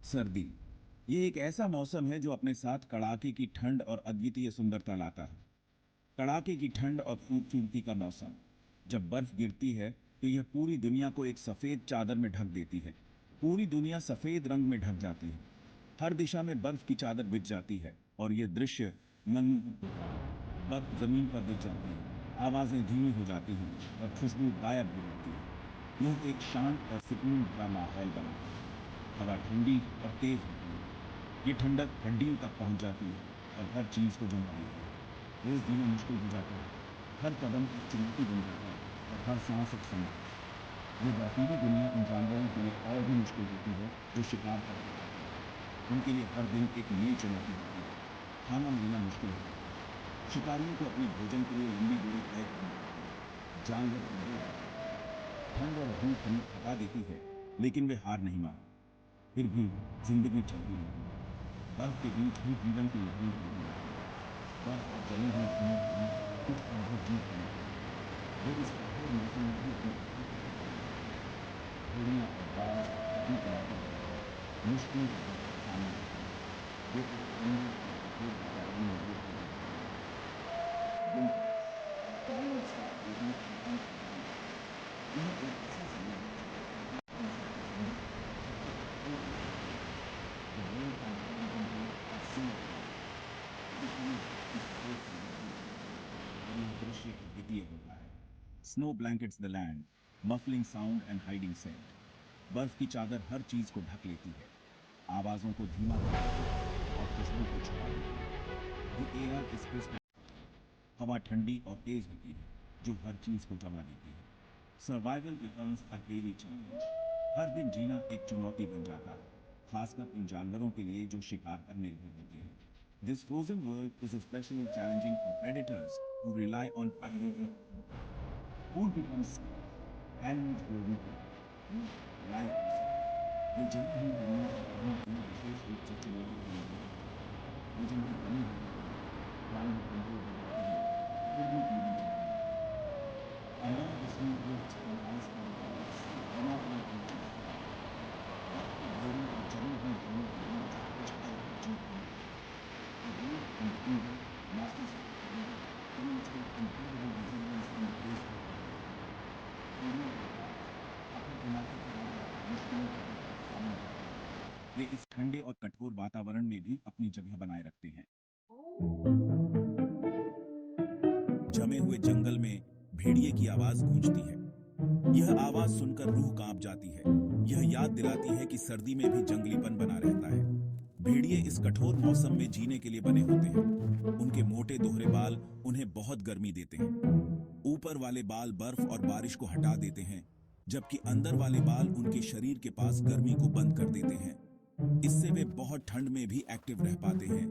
सर्दी। ये एक ऐसा मौसम है जो अपने साथ कड़ाके की ठंड और अद्वितीय सुंदरता लाता है। कड़ाके की ठंड और खूबसूरती का मौसम। जब बर्फ गिरती है तो यह पूरी दुनिया को एक सफेद चादर में ढक देती है। पूरी दुनिया सफेद रंग में ढक जाती है। हर दिशा में बर्फ की चादर बिछ जाती है और यह दृश्य मन बर्फ जमीन पर गिर जाती है, आवाजें धीमी हो जाती हैं और खुशबू गायब हो जाती है। यह एक शांत और सुकून भरा माहौल बना है। हवा ठंडी और तेज होती है। ये ठंडक हड्डियों तक पहुंच जाती है और हर चीज को जमा देती है। रोज जीना मुश्किल हो जाता है। हर कदम एक चुनौती बन जाता है और हर सांस एक संघर्ष। ये बर्फीली दुनिया इन जानवरों के लिए और भी मुश्किल होती है जो शिकार करते हैं। उनके लिए हर दिन एक नई चुनौती होती है। खाना मिलना मुश्किल होता है। शिकारियों को अपने भोजन के लिए लंबी दूरी तय करनी पड़ती है। जानवर कमजोर होते हैं। ठंड और धूप उन्हें थका देती है, लेकिन वे हार नहीं मानते। फिर भी जिंदगी चलती रहती है। बर्फ के बीच भी जीवन की लहरें चलती रहती है। बर्फ और जमी हुई भूमि के बीच कुछ अद्भुत जीव बनते हैं। वो इस कठोर मौसम में भी अपनी ताकत दिखाते हैं। चिड़ियाँ और बाज अपनी इलाके बनाते हैं। मुश्किल का वक्त का सामना करते हैं। वो एक ठंडे और कठोर वातावरण में दूर हो जाते हैं। विंटर, पहले से देखने का अंत नहीं है। यह एक ऐसा समय है जब प्रकृति अपनी सर्वसुंदर सबसे कठोर रूप दिखाती है। The world can even be as seen as दिखाने की सफेद चादर बिछ जाती है और यह दृश्य अद्वितीय होता है। Snow blankets the land, muffling sound and hiding scent. बर्फ की चादर हर चीज को ढक लेती है, आवाजों को धीमा कर देती है और खुशबू को छुपा देती है। The air is crisp। हवा ठंडी और तेज होती है, जो हर चीज को जमा देती है। Survival becomes a daily challenge. हर दिन जीना एक चुनौती बन जाता है, खासकर उन जानवरों के लिए जो शिकार पर निर्भर होते हैं। This frozen world is especially challenging for predators who rely on food becomes scarce, animals grow weaker, life suffers। ये जमी हुई दुनिया और पानी के लिए विशेष रूप से चुनौतीपूर्ण होती है। भोजन की कमी हो जाती है, प्राणी कमजोर हो जाते हैं, फिर भी जीवन चलता रहता है। Along the snow drifts and ice-covered valleys, बना हुआ एक रास्ता होता है। बर्फ की ढेरों और जमी हुई भूमि के बीच कुछ अद्भुत जीव बनते हैं। The brave and the eager, masters of the terrible, demonstrate incredible resilience in the face of adversity। चिड़ियों और बाज अपने इलाके के राजा मुश्किलों का भी सामना करते हैं। वे इस ठंडे और कठोर वातावरण में भी अपनी जगह बनाए रखते हैं। जमे हुए जंगल में भेड़िए की आवाज गूंजती है। यह आवाज सुनकर रूह कांप जाती है। यह याद दिलाती है कि सर्दी में भी जंगलीपन बना रहता है। भेड़िए इस कठोर मौसम में जीने के लिए बने होते हैं। उनके मोटे दोहरे बाल उन्हें बहुत गर्मी देते हैं। ऊपर वाले बाल बर्फ और बारिश को हटा देते हैं, जबकि अंदर वाले बाल उनके शरीर के पास गर्मी को बंद कर देते हैं। इससे वे बहुत ठंड में भी एक्टिव रह पाते हैं।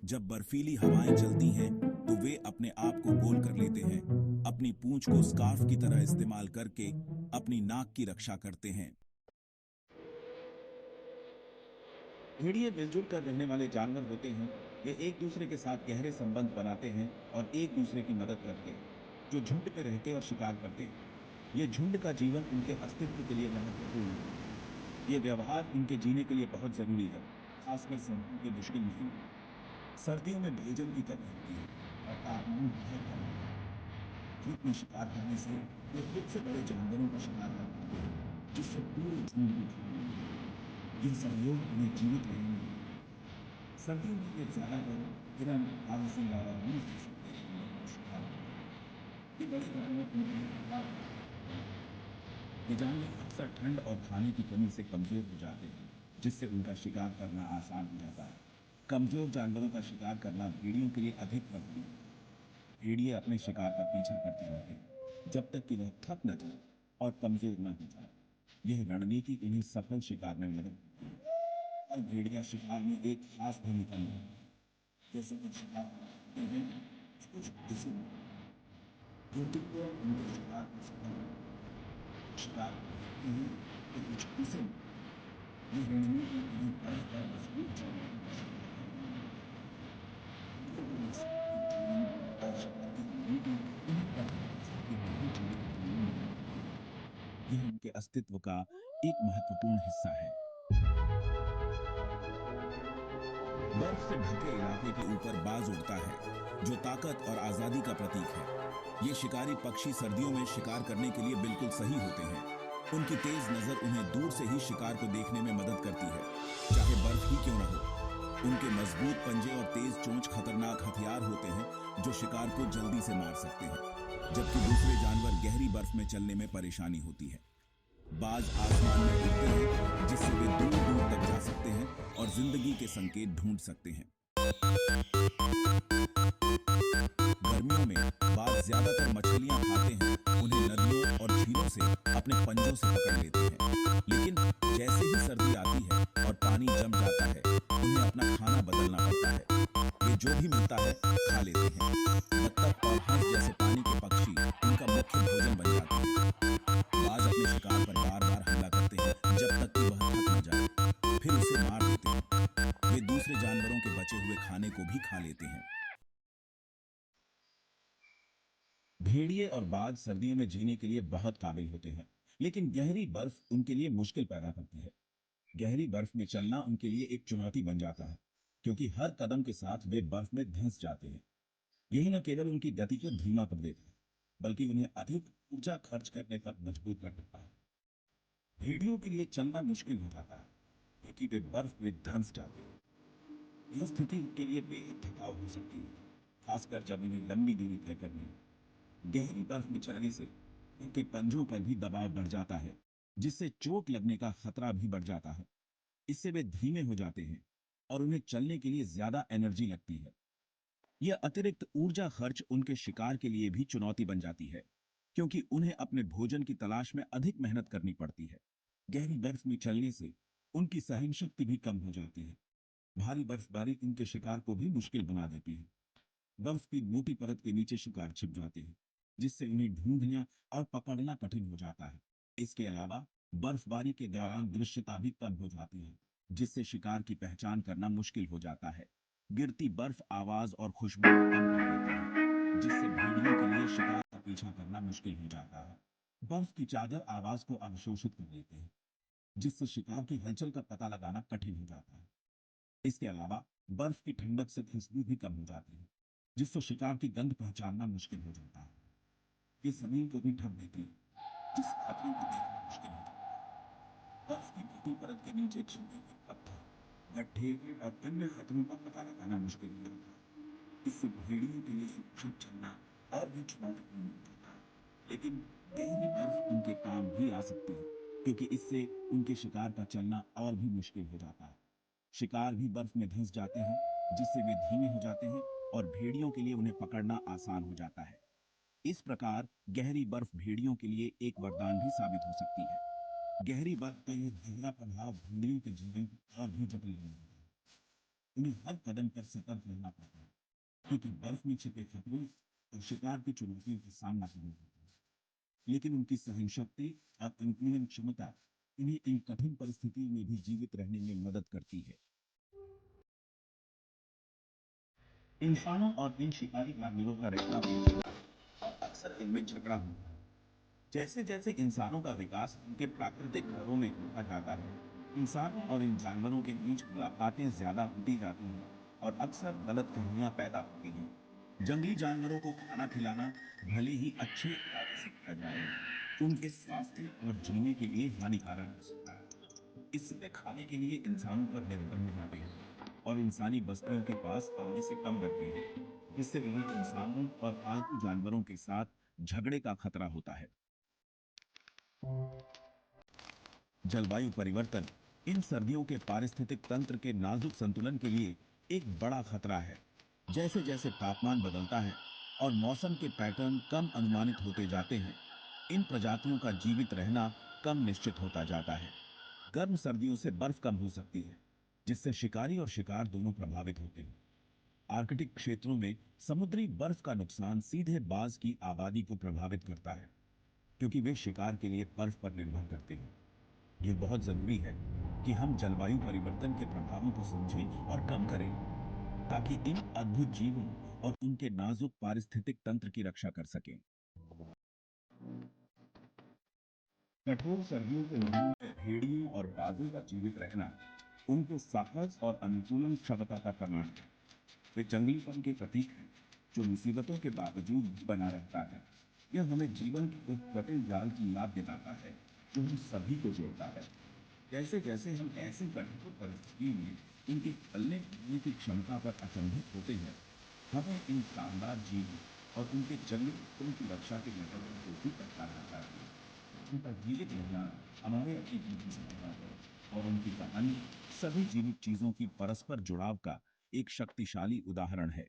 जब बर्फीली हवाएं चलती हैं, तो वे अपने आप को गोल कर लेते हैं। अपनी पूंछ को स्कार्फ की तरह इस्तेमाल करके अपनी नाक की रक्षा करते हैं। भेड़िए मिलजुल कर रहने वाले जानवर होते हैं। ये एक दूसरे के साथ गहरे संबंध बनाते हैं और एक दूसरे की मदद करते हैं। जो झुंड में रहते और शिकार करते हैं, ये झुंड का जीवन उनके अस्तित्व के लिए महत्वपूर्ण है। ये व्यवहार उनके जीने के लिए बहुत जरूरी है, खासकर सर्दियों के मुश्किल महीनों में। सर्दियों में भोजन की कमी होती है और तापमान बहुत कम होता है। धूप में शिकार करने से वे खुद से बड़े जानवरों का शिकार कर पाते हैं, जिससे पूरे झुंड को खा लेते हैं। यह सहयोग उन्हें जीवित रहने में मदद करता है। सर्दियों में वे ज्यादातर हिरन, बारहसिंगार और मूस जैसे बड़े जानवरों का शिकार करते हैं। ये बड़े जानवर उनके लिए खतरा पैदा कर सकते हैं। ये जानवर अक्सर ठंड और खाने की कमी से कमजोर हो जाते हैं, जिससे उनका शिकार करना आसान हो जाता है। कमजोर जानवरों का शिकार करना भेड़ियों के लिए अधिक प्रभावी होता है। भेड़िए अपने शिकार का पीछा करते रहते हैं, जब तक कि वह थक न जाए और कमजोर न हो जाए। यह रणनीति उन्हें सफल शिकार में मदद करती है। हर भेड़िया शिकार में एक खास भूमिका निभाता है। जैसे कुछ शिकार करते हैं, कुछ जैसे जो टिप्पो उनके शिकार को सफल बनाते हैं। शिकार को देखते हैं तो कुछ उसे मिलता है। ये रणनीति उन्हें बर्फ और मजबूत जानवरों का शिकार करने में मदद करती है। कमजोर होने से एक जीवन और शिकार की कमी भी उन्हें बर्फ और सर्दी में भी जीवित रहने में मदद करती है। यह उनके अस्तित्व का एक महत्वपूर्ण हिस्सा है। बर्फ से ढके इलाके के ऊपर बाज उड़ता है, जो ताकत और आजादी का प्रतीक है। ये शिकारी पक्षी सर्दियों में शिकार करने के लिए बिल्कुल सही होते हैं। उनकी तेज नजर उन्हें दूर से ही शिकार को देखने में मदद करती है, चाहे बर्फ ही क्यों ना हो। उनके मजबूत पंजे और तेज चोंच खतरनाक हथियार होते हैं, जो शिकार को जल्दी से मार सकते हैं। जबकि दूसरे जानवर गहरी बर्फ में चलने में परेशानी होती है। बाज आसमान में उड़ते हैं, जिससे वे दूर दूर तक जा सकते हैं और जिंदगी के संकेत ढूंढ सकते हैं। गर्मियों में बाज ज्यादातर मछलियां खाते हैं, उन्हें नदियों और झीलों से अपने पंजों से पकड़ लेते हैं। लेकिन जैसे ही सर्दी आती है और पानी जम जाता है, उन्हें अपना खाना बदलना पड़ता है। वे जो भी मिलता है खा लेते हैं। बत्तख और हंस जैसे पानी के पक्षी उनका मुख्य भोजन बन जाते हैं। बाज अपने शिकार पर बार बार हमला करते हैं, जब तक कि वह थक न जाए, फिर उसे मार देते हैं। वे दूसरे जानवरों के बचे हुए खाने को भी खा लेते हैं। भेड़िए और बाज सर्दियों में जीने के लिए बहुत काबिल होते हैं, लेकिन गहरी बर्फ उनके लिए मुश्किल पैदा करती है। गहरी बर्फ में चलना उनके लिए एक चुनौती बन जाता है, क्योंकि हर कदम के साथ वे बर्फ में धंस जाते हैं। यही न केवल उनकी गति को धीमा कर देता है, बल्कि उन्हें अधिक ऊर्जा खर्च करने पर मजबूर कर देता है। भेड़ियों के लिए चलना मुश्किल हो जाता है, क्योंकि वे बर्फ में धंस जाते हैं। यह स्थिति उनके लिए बेहद थकाऊ हो सकती है, खासकर जब उन्हें लंबी दूरी तय करनी हो। गहरी बर्फ में चलने से उनके पंजों पर भी दबाव बढ़ जाता है, जिससे चोट लगने का खतरा भी बढ़ जाता है। इससे वे धीमे हो जाते हैं और उन्हें चलने के लिए ज्यादा एनर्जी लगती है। यह अतिरिक्त ऊर्जा खर्च उनके शिकार के लिए भी चुनौती बन जाती है, क्योंकि उन्हें अपने भोजन की तलाश में अधिक मेहनत करनी पड़ती है। गहरी बर्फ में चलने से उनकी सहन शक्ति भी कम हो जाती है। भारी बर्फबारी उनके शिकार को भी मुश्किल बना देती है। बर्फ की मोटी परत के नीचे शिकार छिप जाते हैं, जिससे उन्हें ढूंढना और पकड़ना कठिन हो जाता है। इसके अलावा बर्फबारी के दौरान दृश्यता भी कम हो जाती है, जिससे शिकार की पहचान करना मुश्किल हो जाता है। गिरती बर्फ आवाज और खुशबू को कम कर देती है, जिससे भेड़ियों के लिए शिकार का पीछा करना मुश्किल हो जाता है। बर्फ की चादर आवाज को अवशोषित कर देते हैं, जिससे शिकार की हलचल का पता लगाना कठिन हो जाता है। इसके अलावा बर्फ की ठंडक से खुशबू भी कम हो जाती है, जिससे शिकार की गंध पहचानना मुश्किल हो जाता है। ये जमीन को भी ढक देती है, जिससे खतरों को देखना मुश्किल हो जाता है। बर्फ की मोटी परत के नीचे छिपे हुए पत्थर, गड्ढे और अन्य खतरों का पता लगाना मुश्किल हो जाता है। इससे भेड़ियों के लिए सुरक्षित चलना और भी चुनौतीपूर्ण हो जाता है। लेकिन गहरी बर्फ उनके काम भी आ सकती है, क्योंकि इससे उनके शिकार का चलना और भी मुश्किल हो जाता है। शिकार भी बर्फ में धंस जाते हैं, जिससे वे धीमे हो जाते हैं और भेड़ियों के लिए उन्हें पकड़ना आसान हो जाता है। इस प्रकार गहरी बर्फ भेड़ियों के लिए एक वरदान भी साबित हो सकती है। गहरी बर्फ का यह गहरा प्रभाव भेड़ियों के जीवन को और भी जटिल बना देता है। उन्हें हर कदम पर सतर्क रहना पड़ता है, क्योंकि बर्फ में छिपे खतरों और शिकार की चुनौतियों का सामना करना पड़ता है। लेकिन उनकी सहन शक्ति और अनुकूलन क्षमता उन्हें इन कठिन परिस्थितियों में भी जीवित रहने में मदद करती है। इंसानों और इन शिकारी जानवरों का रहना भी अक्सर इनमें झगड़ा होता है। जैसे जैसे इंसानों का विकास उनके प्राकृतिक घरों में होता जाता है, इंसानों और इन जानवरों के बीच मुलाकातें ज्यादा होती जाती हैं और अक्सर गलतफहमियां पैदा होती हैं। जंगली जानवरों को खाना खिलाना भले ही अच्छे इरादे से किया जाए, उनके स्वास्थ्य और जीने के लिए हानिकारक हो सकता है। इससे खाने के लिए इंसानों पर निर्भर हो जाते हैं और इंसानी बस्तियों के पास आने से कम करते हैं, जिससे उन्हें इंसानों और पालतू जानवरों के साथ झगड़े का खतरा होता है। जलवायु परिवर्तन इन सर्दियों के पारिस्थितिक तंत्र के नाजुक संतुलन के लिए एक बड़ा खतरा है। जैसे जैसे तापमान बदलता है और मौसम के पैटर्न कम अनुमानित होते जाते हैं, इन प्रजातियों का जीवित रहना कम निश्चित होता जाता है। गर्म सर्दियों से बर्फ कम हो सकती है, जिससे शिकारी और शिकार दोनों प्रभावित होते हैं। आर्कटिक क्षेत्रों में समुद्री बर्फ का नुकसान सीधे बाज की आबादी को प्रभावित करता है, क्योंकि वे शिकार के लिए बर्फ पर निर्भर करते हैं। ये बहुत जरूरी है कि हम जलवायु परिवर्तन के प्रभावों को समझें और कम करें, ताकि इन अद्भुत जीवों और उनके नाजुक पारिस्थितिक तंत्र की रक्षा कर सकें। कठोर सर्दियों के महीनों में भेड़ियों और बाघों का जीवित रहना उनके साहस और अनुकूलन क्षमता का प्रमाण है। वे जंगलीपन के प्रतीक हैं, जो मुसीबतों के बावजूद भी बना रहता है। यह हमें जीवन के एक जटिल जाल की याद दिलाता है, जो हम सभी को जोड़ता है। जैसे जैसे हम ऐसी कठिन परिस्थितियों में इनके फलने फूलने की क्षमता पर अचंभित होते हैं, हमें इन शानदार जीवों और उनके जंगली कुत्तों की रक्षा के महत्व को भी पहचानना चाहिए। उनका जीवित रहना हमारे अपने जीवन से जुड़ा है, और उनकी कहानी सभी जीवित चीजों की परस्पर जुड़ाव का एक शक्तिशाली उदाहरण है।